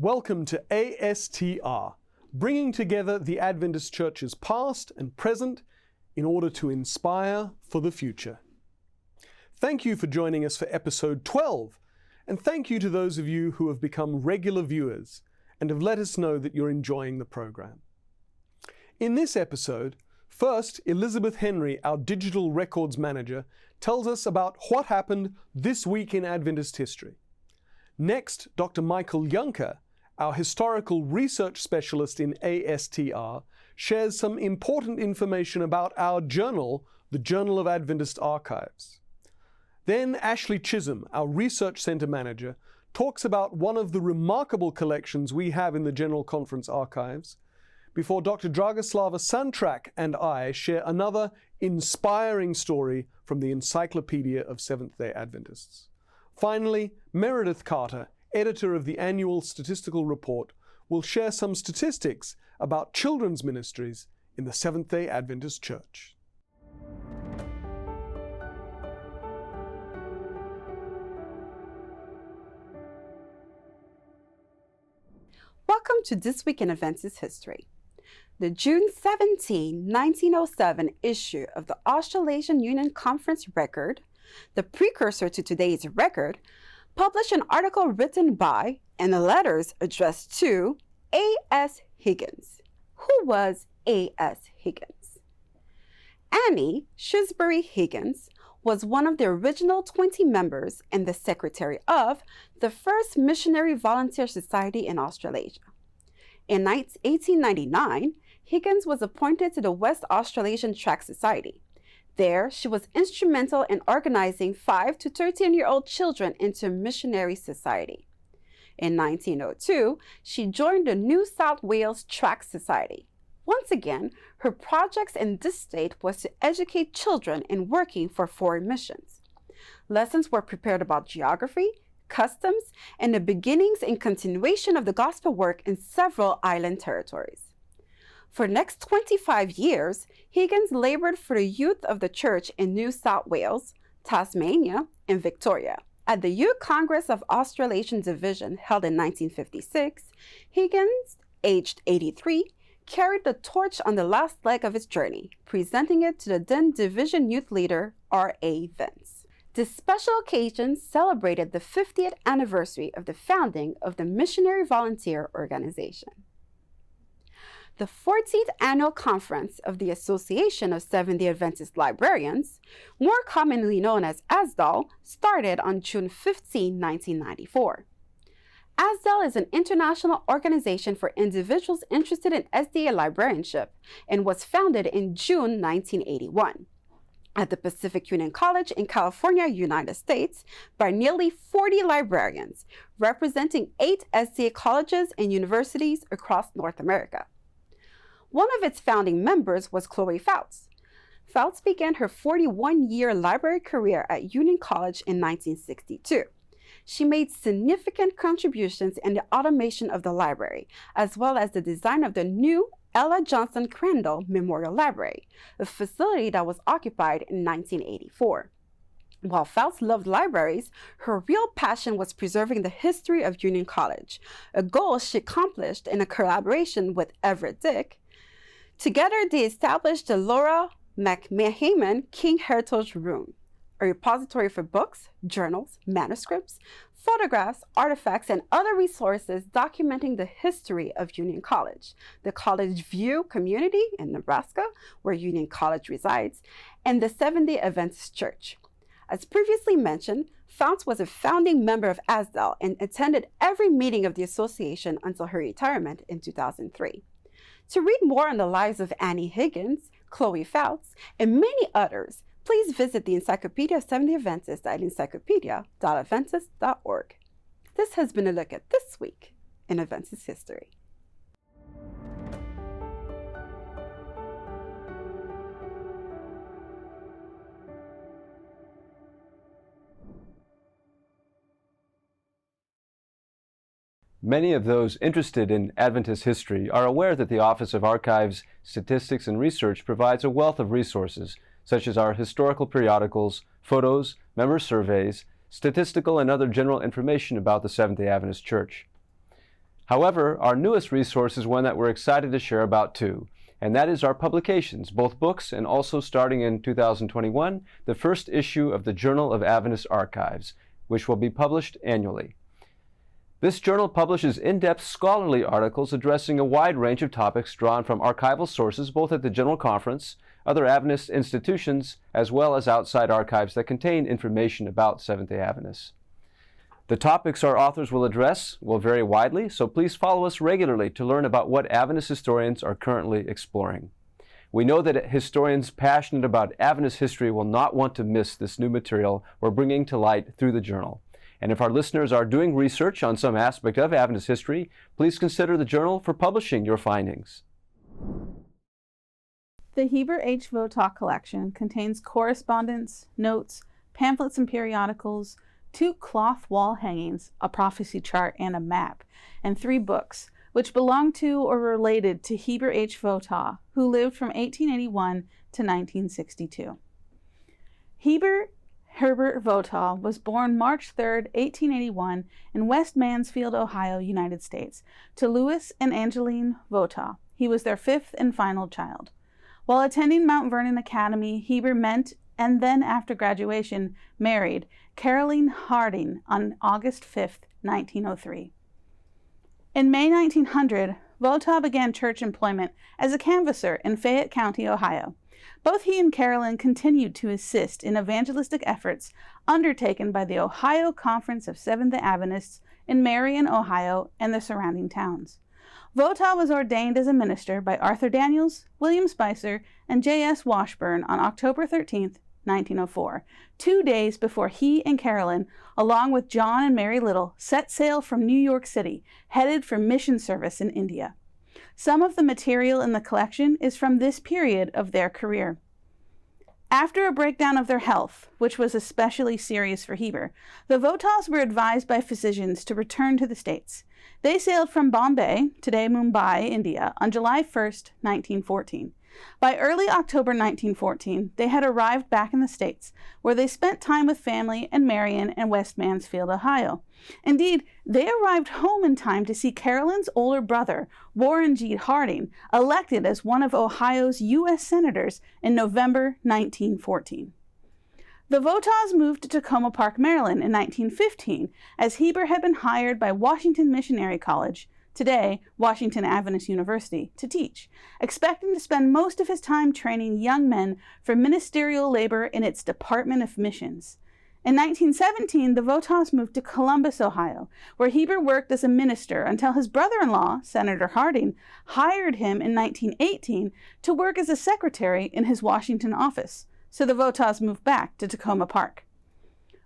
Welcome to ASTR, bringing together the Adventist Church's past and present in order to inspire for the future. Thank you for joining us for episode 12, and thank you to those of you who have become regular viewers and have let us know that you're enjoying the program. In this episode, first, Elizabeth Henry, our digital records manager, tells us about what happened this week in Adventist history. Next, Dr. Michael Juncker, our historical research specialist in ASTR, shares some important information about our journal, the Journal of Adventist Archives. Then Ashley Chisholm, our research center manager, talks about one of the remarkable collections we have in the General Conference archives, before Dr. Dragoslava Santrak and I share another inspiring story from the Encyclopedia of Seventh-day Adventists. Finally, Meredith Carter, editor of the annual statistical report, will share some statistics about children's ministries in the Seventh-day Adventist Church. Welcome to This Week in Adventist History. The June 17, 1907 issue of the Australasian Union Conference Record, the precursor to today's record, published an article written by and the letters addressed to A.S. Higgins. Who was A.S. Higgins? Annie Shrewsbury Higgins was one of the original 20 members and the secretary of the first Missionary Volunteer Society in Australasia. In 1899, Higgins was appointed to the West Australasian Tract Society. There, she was instrumental in organizing 5 to 13-year-old children into missionary society. In 1902, she joined the New South Wales Tract Society. Once again, her projects in this state was to educate children in working for foreign missions. Lessons were prepared about geography, customs, and the beginnings and continuation of the gospel work in several island territories. For the next 25 years, Higgins labored for the youth of the church in New South Wales, Tasmania, and Victoria. At the Youth Congress of Australasian Division held in 1956, Higgins, aged 83, carried the torch on the last leg of his journey, presenting it to the then division youth leader, R.A. Vance. This special occasion celebrated the 50th anniversary of the founding of the Missionary Volunteer Organization. The 14th Annual Conference of the Association of Seventh-day Adventist Librarians, more commonly known as ASDAL, started on June 15, 1994. ASDAL is an international organization for individuals interested in SDA librarianship and was founded in June 1981 at the Pacific Union College in California, United States, by nearly 40 librarians, representing 8 SDA colleges and universities across North America. One of its founding members was Chloe Fouts. Fouts began her 41-year library career at Union College in 1962. She made significant contributions in the automation of the library, as well as the design of the new Ella Johnson Crandall Memorial Library, a facility that was occupied in 1984. While Fouts loved libraries, her real passion was preserving the history of Union College, a goal she accomplished in a collaboration with Everett Dick. Together, they established the Laura McMahon King Heritage Room, a repository for books, journals, manuscripts, photographs, artifacts, and other resources documenting the history of Union College, the College View community in Nebraska, where Union College resides, and the Seventh-day Adventist Church. As previously mentioned, Fouts was a founding member of ASDAL and attended every meeting of the association until her retirement in 2003. To read more on the lives of Annie Higgins, Chloe Fouts, and many others, please visit the Encyclopedia of Seventh-day Adventists at encyclopedia.adventist.org. This has been a look at This Week in Adventist History. Many of those interested in Adventist history are aware that the Office of Archives, Statistics, and Research provides a wealth of resources, such as our historical periodicals, photos, member surveys, statistical and other general information about the Seventh-day Adventist Church. However, our newest resource is one that we're excited to share about too, and that is our publications, both books and also starting in 2021, the first issue of the Journal of Adventist Archives, which will be published annually. This journal publishes in-depth scholarly articles addressing a wide range of topics drawn from archival sources both at the General Conference, other Adventist institutions, as well as outside archives that contain information about Seventh-day Adventists. The topics our authors will address will vary widely, so please follow us regularly to learn about what Adventist historians are currently exploring. We know that historians passionate about Adventist history will not want to miss this new material we're bringing to light through the journal. And if our listeners are doing research on some aspect of Adventist history, please consider the journal for publishing your findings. The Heber H. Votaw collection contains correspondence, notes, pamphlets and periodicals, 2 cloth wall hangings, a prophecy chart, and a map, and 3 books, which belong to or related to Heber H. Votaw, who lived from 1881 to 1962. Heber Herbert Votaw was born March 3, 1881, in West Mansfield, Ohio, United States, to Louis and Angeline Votaw. He was their 5th and final child. While attending Mount Vernon Academy, Heber met and then after graduation married Caroline Harding on August 5, 1903. In May 1900, Votaw began church employment as a canvasser in Fayette County, Ohio. Both he and Caroline continued to assist in evangelistic efforts undertaken by the Ohio Conference of Seventh-day Adventists in Marion, Ohio, and the surrounding towns. Votaw was ordained as a minister by Arthur Daniels, William Spicer, and J.S. Washburn on October 13, 1904, 2 days before he and Caroline, along with John and Mary Little, set sail from New York City, headed for mission service in India. Some of the material in the collection is from this period of their career. After a breakdown of their health, which was especially serious for Heber, the Votaws were advised by physicians to return to the States. They sailed from Bombay, today Mumbai, India, on July 1, 1914. By early October 1914, they had arrived back in the States, where they spent time with family in Marion and West Mansfield, Ohio. Indeed, they arrived home in time to see Caroline's older brother, Warren G. Harding, elected as one of Ohio's U.S. Senators in November 1914. The Votaws moved to Tacoma Park, Maryland in 1915, as Heber had been hired by Washington Missionary College, today Washington Adventist University, to teach, expecting to spend most of his time training young men for ministerial labor in its Department of Missions. In 1917, the Votaws moved to Columbus, Ohio, where Heber worked as a minister until his brother-in-law, Senator Harding, hired him in 1918 to work as a secretary in his Washington office, so the Votaws moved back to Tacoma Park.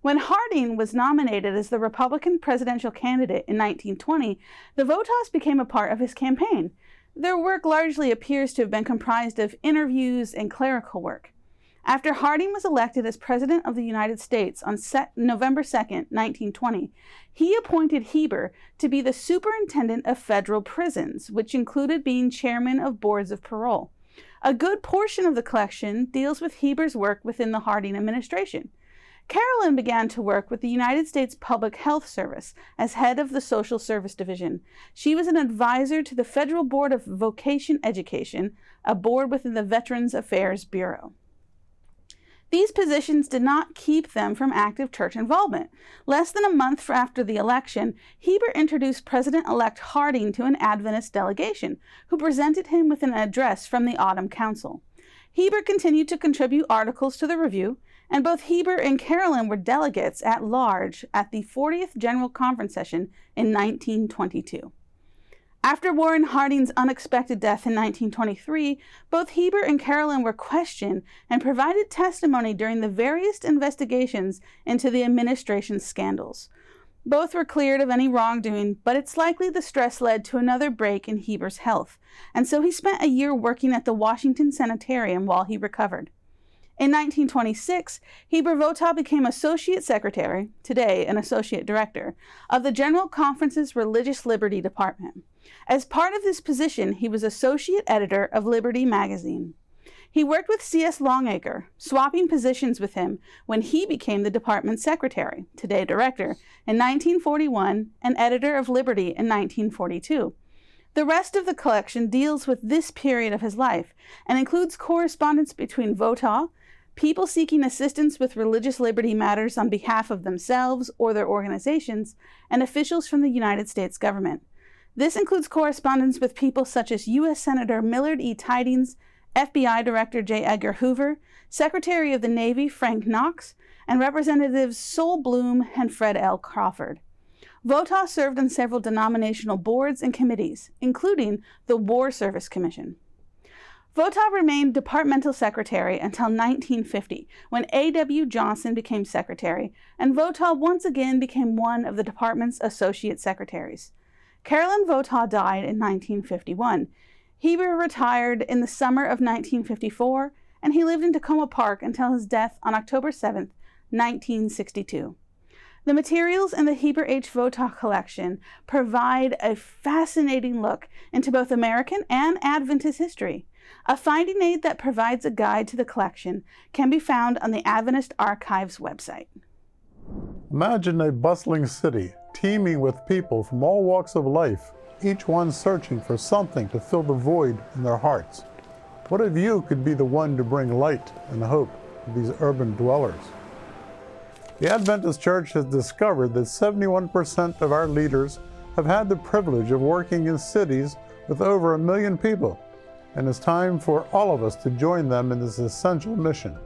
When Harding was nominated as the Republican presidential candidate in 1920, the Votaws became a part of his campaign. Their work largely appears to have been comprised of interviews and clerical work. After Harding was elected as President of the United States on November 2, 1920, he appointed Heber to be the superintendent of federal prisons, which included being chairman of boards of parole. A good portion of the collection deals with Heber's work within the Harding administration. Caroline began to work with the United States Public Health Service as head of the Social Service Division. She was an advisor to the Federal Board of Vocation Education, a board within the Veterans Affairs Bureau. These positions did not keep them from active church involvement. Less than a month after the election, Heber introduced President-elect Harding to an Adventist delegation, who presented him with an address from the Autumn Council. Heber continued to contribute articles to the review, and both Heber and Caroline were delegates at large at the 40th General Conference session in 1922. After Warren Harding's unexpected death in 1923, both Heber and Caroline were questioned and provided testimony during the various investigations into the administration's scandals. Both were cleared of any wrongdoing, but it's likely the stress led to another break in Heber's health, and so he spent a year working at the Washington Sanitarium while he recovered. In 1926, Heber Votaw became Associate Secretary, today an Associate Director, of the General Conference's Religious Liberty Department. As part of this position, he was Associate Editor of Liberty magazine. He worked with C.S. Longacre, swapping positions with him when he became the department's secretary, today director, in 1941 and editor of Liberty in 1942. The rest of the collection deals with this period of his life and includes correspondence between Votha, people seeking assistance with religious liberty matters on behalf of themselves or their organizations, and officials from the United States government. This includes correspondence with people such as U.S. Senator Millard E. Tydings, FBI Director J. Edgar Hoover, Secretary of the Navy Frank Knox, and Representatives Sol Bloom and Fred L. Crawford. Votha served on several denominational boards and committees, including the War Service Commission. Votha remained departmental secretary until 1950, when A.W. Johnson became secretary, and Votha once again became one of the department's associate secretaries. Carolyn Votha died in 1951. Heber retired in the summer of 1954, and he lived in Tacoma Park until his death on October 7, 1962. The materials in the Heber H. Votha collection provide a fascinating look into both American and Adventist history. A finding aid that provides a guide to the collection can be found on the Adventist Archives website. Imagine a bustling city teeming with people from all walks of life, each one searching for something to fill the void in their hearts. What if you could be the one to bring light and hope to these urban dwellers? The Adventist Church has discovered that 71% of our leaders have had the privilege of working in cities with over 1 million people, and it's time for all of us to join them in this essential mission.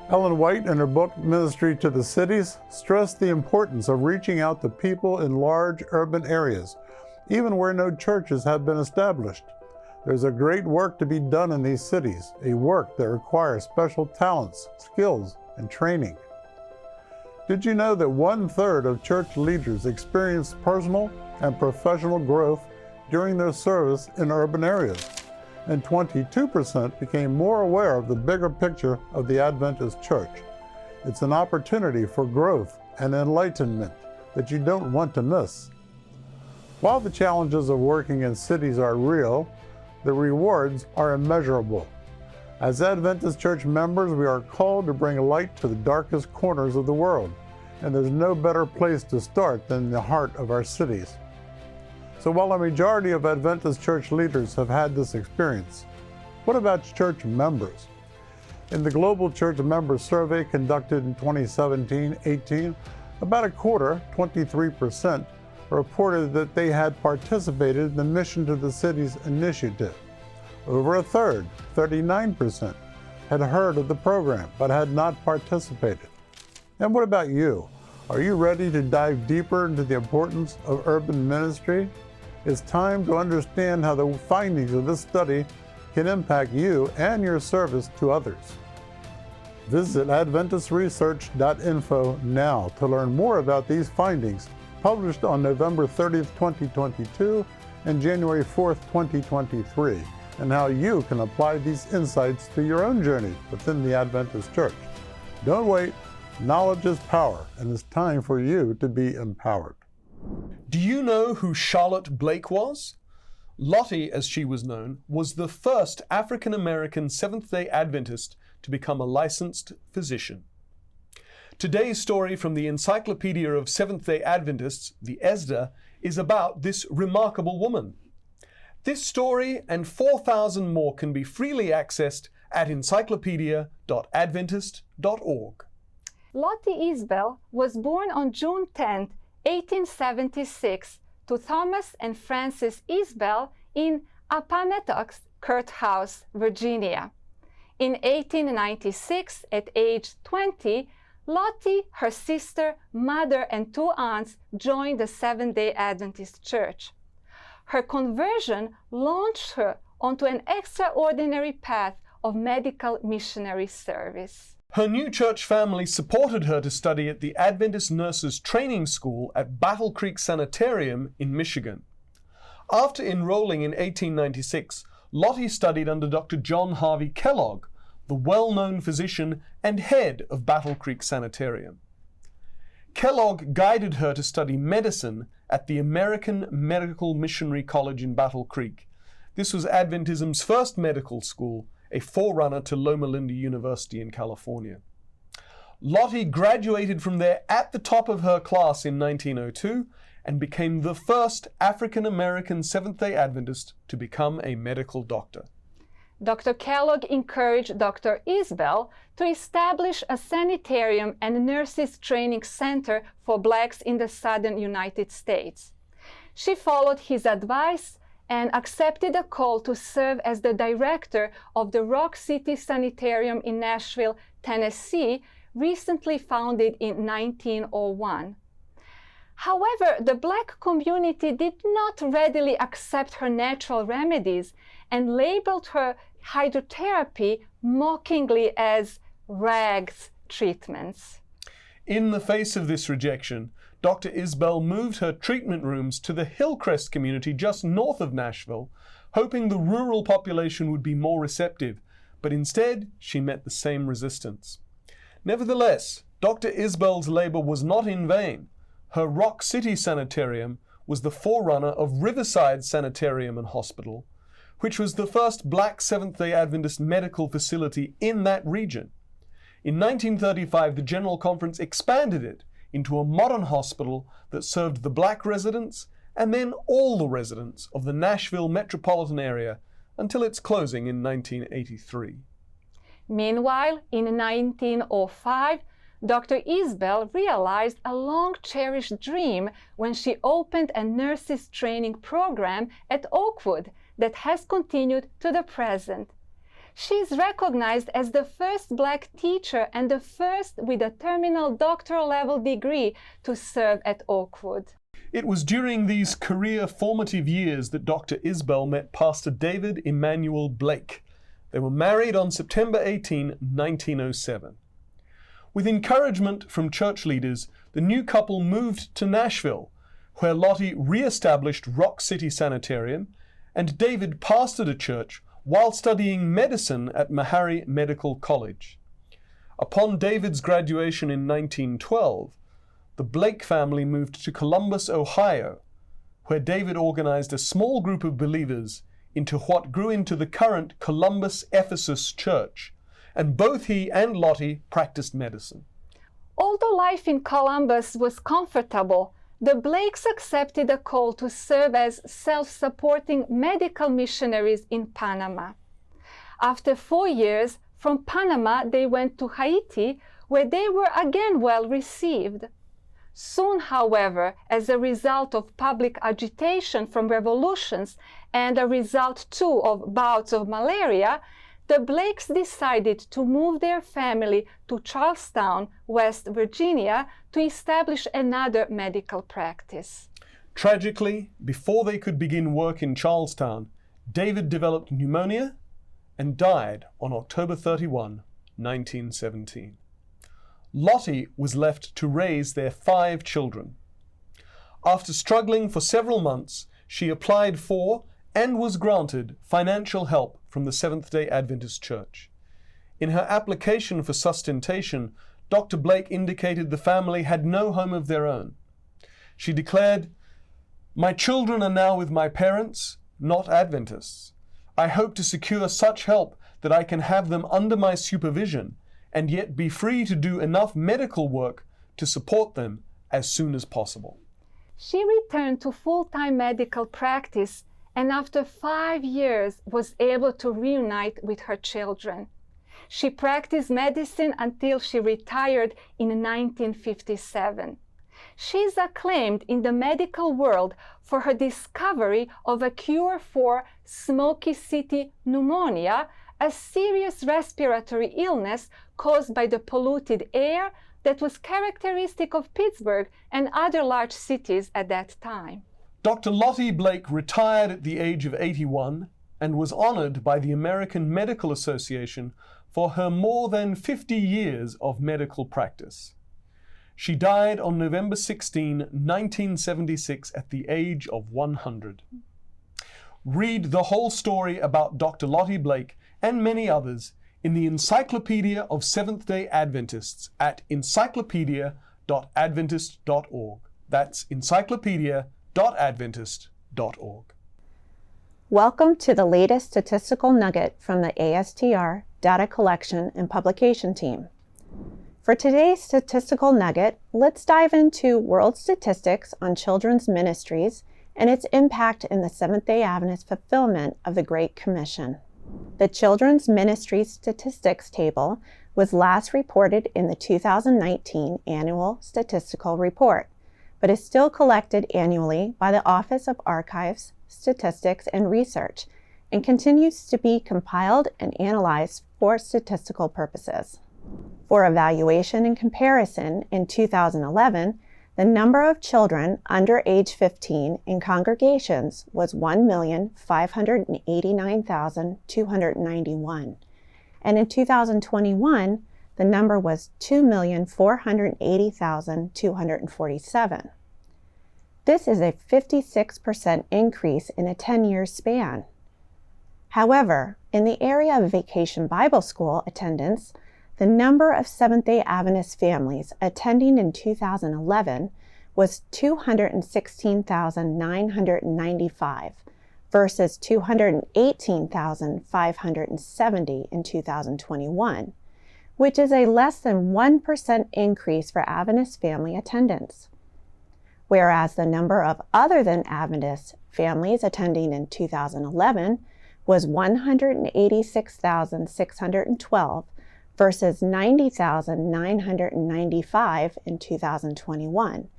Ellen White, in her book Ministry to the Cities, stressed the importance of reaching out to people in large urban areas, even where no churches have been established. There's a great work to be done in these cities, a work that requires special talents, skills, and training. Did you know that 1/3 of church leaders experience personal and professional growth during their service in urban areas? And 22% became more aware of the bigger picture of the Adventist Church. It's an opportunity for growth and enlightenment that you don't want to miss. While the challenges of working in cities are real, the rewards are immeasurable. As Adventist Church members, we are called to bring light to the darkest corners of the world, and there's no better place to start than the heart of our cities. So while a majority of Adventist church leaders have had this experience, what about church members? In the Global Church Member Survey conducted in 2017-18, about a quarter, 23%, reported that they had participated in the Mission to the Cities initiative. Over a third, 39%, had heard of the program but had not participated. And what about you? Are you ready to dive deeper into the importance of urban ministry? It's time to understand how the findings of this study can impact you and your service to others. Visit AdventistResearch.info now to learn more about these findings, published on November 30th, 2022 and January 4th, 2023, and how you can apply these insights to your own journey within the Adventist Church. Don't wait. Knowledge is power, and it's time for you to be empowered. Do you know who Charlotte Blake was? Lottie, as she was known, was the first African-American Seventh-day Adventist to become a licensed physician. Today's story from the Encyclopedia of Seventh-day Adventists, the ASTR, is about this remarkable woman. This story and 4,000 more can be freely accessed at encyclopedia.adventist.org. Lottie Isbell was born on June 10, 1876, to Thomas and Frances Isbell in Appomattox Courthouse, Virginia. In 1896, at age 20, Lottie, her sister, mother, and 2 aunts joined the Seventh-day Adventist Church. Her conversion launched her onto an extraordinary path of medical missionary service. Her new church family supported her to study at the Adventist Nurses Training School at Battle Creek Sanitarium in Michigan. After enrolling in 1896, Lottie studied under Dr. John Harvey Kellogg, the well-known physician and head of Battle Creek Sanitarium. Kellogg guided her to study medicine at the American Medical Missionary College in Battle Creek, This was Adventism's first medical school, a forerunner to Loma Linda University in California. Lottie graduated from there at the top of her class in 1902 and became the first African-American Seventh-day Adventist to become a medical doctor. Dr. Kellogg encouraged Dr. Isbell to establish a sanitarium and nurses training center for blacks in the southern United States. She followed his advice and accepted a call to serve as the director of the Rock City Sanitarium in Nashville, Tennessee, recently founded in 1901. However, the black community did not readily accept her natural remedies and labeled her hydrotherapy mockingly as rags treatments. In the face of this rejection, Dr. Isbell moved her treatment rooms to the Hillcrest community just north of Nashville, hoping the rural population would be more receptive, but instead she met the same resistance. Nevertheless, Dr. Isbell's labor was not in vain. Her Rock City Sanitarium was the forerunner of Riverside Sanitarium and Hospital, which was the first black Seventh-day Adventist medical facility in that region. In 1935, the General Conference expanded it into a modern hospital that served the black residents and then all the residents of the Nashville metropolitan area until its closing in 1983. Meanwhile, in 1905, Dr. Isbell realized a long-cherished dream when she opened a nurses training program at Oakwood that has continued to the present. She is recognized as the first black teacher and the first with a terminal doctoral level degree to serve at Oakwood. It was during these career formative years that Dr. Isbell met Pastor David Emanuel Blake. They were married on September 18, 1907. With encouragement from church leaders, the new couple moved to Nashville, where Lottie re-established Rock City Sanitarium, and David pastored a church while studying medicine at Meharry Medical College. Upon David's graduation in 1912, the Blake family moved to Columbus, Ohio, where David organized a small group of believers into what grew into the current Columbus Ephesus Church, and both he and Lottie practiced medicine. Although life in Columbus was comfortable, the Blakes accepted a call to serve as self-supporting medical missionaries in Panama. After 4 years, from Panama they went to Haiti, where they were again well received. Soon, however, as a result of public agitation from revolutions and a result too of bouts of malaria, the Blakes decided to move their family to Charlestown, West Virginia, to establish another medical practice. Tragically, before they could begin work in Charlestown, David developed pneumonia and died on October 31, 1917. Lottie was left to raise their 5 children. After struggling for several months, she applied for and was granted financial help from the Seventh-day Adventist Church. In her application for sustentation, Dr. Blake indicated the family had no home of their own. She declared, "My children are now with my parents, not Adventists. I hope to secure such help that I can have them under my supervision and yet be free to do enough medical work to support them as soon as possible." She returned to full-time medical practice and after 5 years was able to reunite with her children. She practiced medicine until she retired in 1957. She is acclaimed in the medical world for her discovery of a cure for smoky city pneumonia, a serious respiratory illness caused by the polluted air that was characteristic of Pittsburgh and other large cities at that time. Dr. Lottie Blake retired at the age of 81 and was honored by the American Medical Association for her more than 50 years of medical practice. She died on November 16, 1976 at the age of 100. Read the whole story about Dr. Lottie Blake and many others in the Encyclopedia of Seventh-day Adventists at encyclopedia.adventist.org. That's encyclopedia.adventist.org. Welcome to the latest statistical nugget from the ASTR Data Collection and Publication team. For today's statistical nugget, let's dive into world statistics on children's ministries and its impact in the Seventh-day Adventist fulfillment of the Great Commission. The Children's Ministry Statistics Table was last reported in the 2019 Annual Statistical Report, but is still collected annually by the Office of Archives, Statistics, and Research, and continues to be compiled and analyzed for statistical purposes. For evaluation and comparison, in 2011, the number of children under age 15 in congregations was 1,589,291, and in 2021, the number was 2,480,247. This is a 56% increase in a 10-year span. However, in the area of Vacation Bible School attendance, the number of Seventh-day Adventist families attending in 2011 was 216,995 versus 218,570 in 2021, which is a less than 1% increase for Adventist family attendance. Whereas the number of other than Adventist families attending in 2011 was 186,612 versus 90,995 in 2021,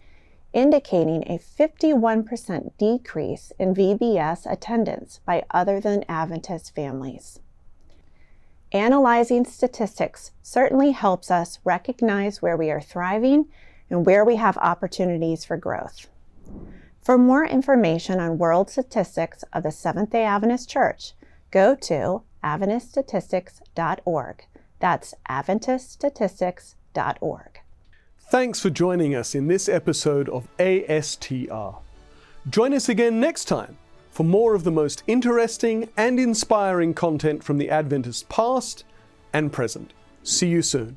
indicating a 51% decrease in VBS attendance by other than Adventist families. Analyzing statistics certainly helps us recognize where we are thriving and where we have opportunities for growth. For more information on world statistics of the Seventh-day Adventist Church, go to AdventistStatistics.org. That's AdventistStatistics.org. Thanks for joining us in this episode of ASTR. Join us again next time for more of the most interesting and inspiring content from the Adventist past and present. See you soon.